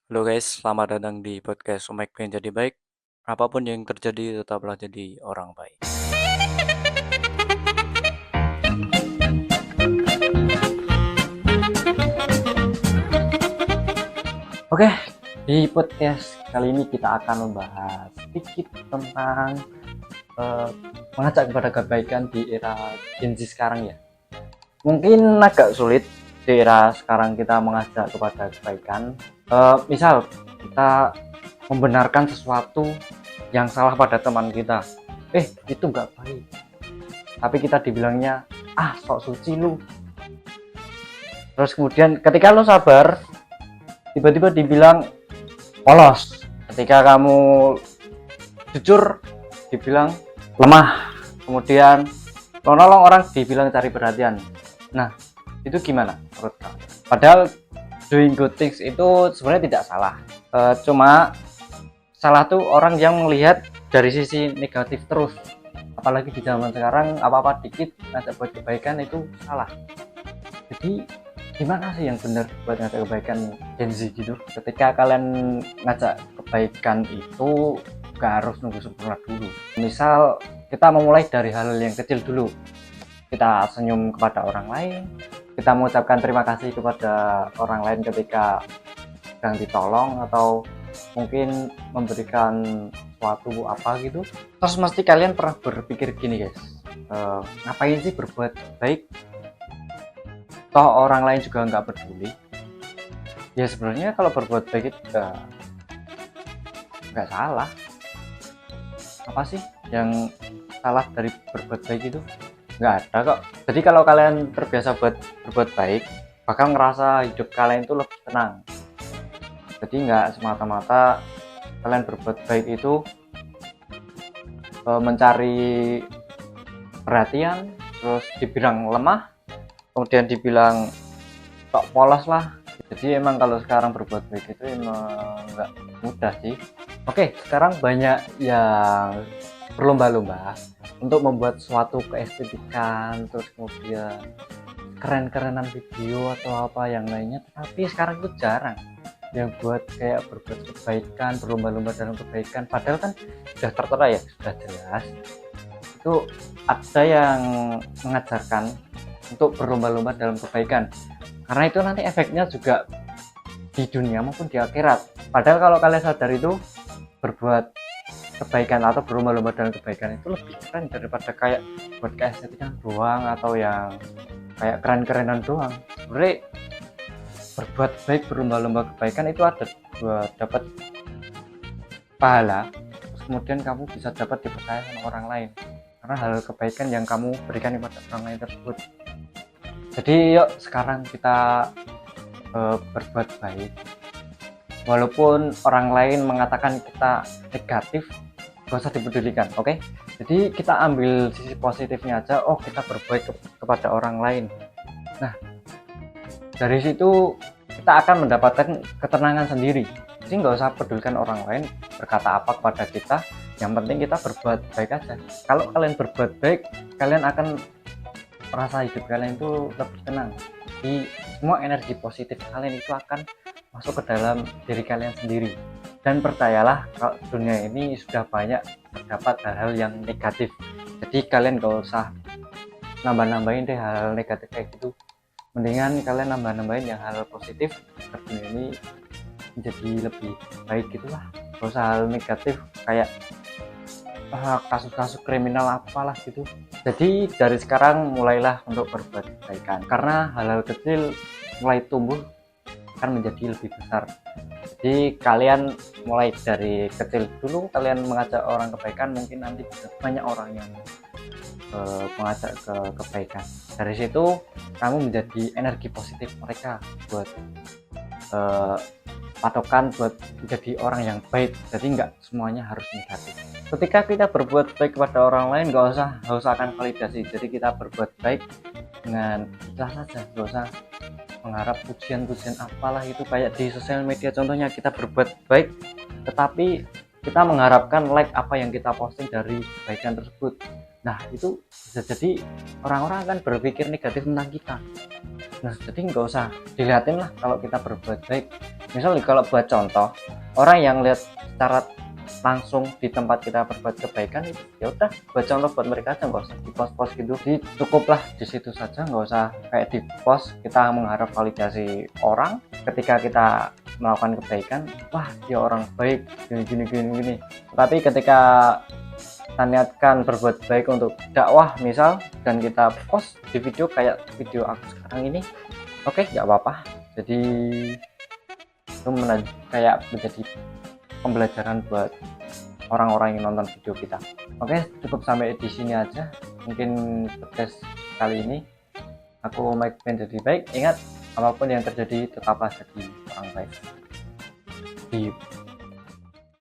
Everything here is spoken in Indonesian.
Halo guys, selamat datang di podcast Umek Pengen Jadi Baik. Apapun yang terjadi, tetaplah jadi orang baik. Oke, di podcast kali ini kita akan membahas sedikit tentang eh, mengajak kepada kebaikan di era Gen Z sekarang ya. Mungkin agak sulit di era sekarang kita mengajak kepada kebaikan. Misal kita membenarkan sesuatu yang salah pada teman kita. Itu nggak baik. Tapi kita dibilangnya, sok suci lu. Terus kemudian ketika lo sabar, tiba-tiba dibilang polos. Ketika kamu jujur dibilang lemah, kemudian nolong orang dibilang cari perhatian. Nah, itu gimana menurut kamu? Padahal doing good things itu sebenarnya tidak salah, cuma salah tuh orang yang melihat dari sisi negatif terus. Apalagi di zaman sekarang apa-apa dikit ngajak buat kebaikan itu salah. Jadi gimana sih yang benar buat ngajak kebaikan Gen Z gitu? Ketika kalian ngajak kebaikan itu gak harus nunggu sempurna dulu. Misal kita memulai dari hal yang kecil dulu. Kita senyum kepada orang lain, kita mengucapkan terima kasih kepada orang lain ketika sedang ditolong, atau mungkin memberikan suatu apa gitu. Terus mesti kalian pernah berpikir gini guys, ngapain sih berbuat baik, toh orang lain juga nggak peduli. Ya sebenarnya kalau berbuat baik itu nggak salah. Apa sih yang salah dari berbuat baik itu? Nggak ada kok. Jadi kalau kalian terbiasa buat berbuat baik, bakal ngerasa hidup kalian itu lebih tenang. Jadi nggak semata-mata kalian berbuat baik itu mencari perhatian, terus dibilang lemah, kemudian dibilang tok polos lah. Jadi emang kalau sekarang berbuat baik itu emang nggak mudah sih. Oke, sekarang banyak yang berlomba-lomba untuk membuat suatu keestetikan, terus kemudian keren-kerenan video atau apa yang lainnya. Tapi sekarang itu jarang yang buat kayak berbuat kebaikan, berlomba-lomba dalam kebaikan. Padahal kan sudah tertera ya, sudah jelas. Itu ada yang mengajarkan untuk berlomba-lomba dalam kebaikan. Karena itu nanti efeknya juga di dunia maupun di akhirat. Padahal kalau kalian sadar itu, berbuat kebaikan atau berlomba-lomba dalam kebaikan itu lebih keren daripada kayak buat keestetikan doang atau yang kayak keren-kerenan doang. Sebenarnya berbuat baik, berlomba-lomba kebaikan itu ada buat dapat pahala, terus kemudian kamu bisa dapat dipercaya sama orang lain karena hal kebaikan yang kamu berikan kepada orang lain tersebut. Jadi yuk sekarang kita berbuat baik, walaupun orang lain mengatakan kita negatif, gak usah dipedulikan, oke? Jadi kita ambil sisi positifnya aja. Kita berbuat kepada orang lain. Nah, dari situ kita akan mendapatkan ketenangan sendiri. Jadi nggak usah pedulikan orang lain berkata apa kepada kita, yang penting kita berbuat baik aja. Kalau kalian berbuat baik, kalian akan merasa hidup kalian itu lebih tenang. Jadi semua energi positif kalian itu akan masuk ke dalam diri kalian sendiri. Dan percayalah, kalau dunia ini sudah banyak terdapat hal-hal yang negatif. Jadi kalian gak usah nambah-nambahin deh hal-hal negatif kayak gitu. Mendingan kalian nambah-nambahin yang hal positif agar dunia ini menjadi lebih baik gitulah. Gak usah hal negatif kayak kasus-kasus kriminal apalah gitu. Jadi dari sekarang mulailah untuk berbuat kebaikan, karena hal-hal kecil mulai tumbuh akan menjadi lebih besar. Jadi kalian mulai dari kecil dulu, kalian mengajak orang kebaikan, mungkin nanti banyak orang yang mengajak ke kebaikan. Dari situ kamu menjadi energi positif mereka buat patokan buat menjadi orang yang baik. Jadi nggak semuanya harus negatif. Ketika kita berbuat baik kepada orang lain, nggak usah akan validasi. Jadi kita berbuat baik dengan ikhlas saja, nggak usah mengharap pujian-pujian apalah itu kayak di sosial media. Contohnya kita berbuat baik tetapi kita mengharapkan like apa yang kita posting dari kebaikan tersebut. Nah itu bisa jadi orang-orang akan berpikir negatif tentang kita. Nah jadi nggak usah dilihatin lah kalau kita berbuat baik. Misal kalau buat contoh, orang yang lihat secara langsung di tempat kita berbuat kebaikan, ya udah buat contoh buat mereka aja, nggak usah di post-post gitu. Jadi cukuplah di situ saja, nggak usah kayak di post kita mengharap validasi orang ketika kita melakukan kebaikan. Wah, dia orang baik gini. Tapi ketika kita niatkan berbuat baik untuk dakwah misal, dan kita post di video kayak video aku sekarang ini, oke, nggak apa-apa. Jadi itu kayak menjadi pembelajaran buat orang-orang yang nonton video kita. Oke, cukup sampai di sini aja mungkin podcast kali ini. Aku Mike pengen jadi baik. Ingat, apapun yang terjadi tetaplah jadi orang baik. See you.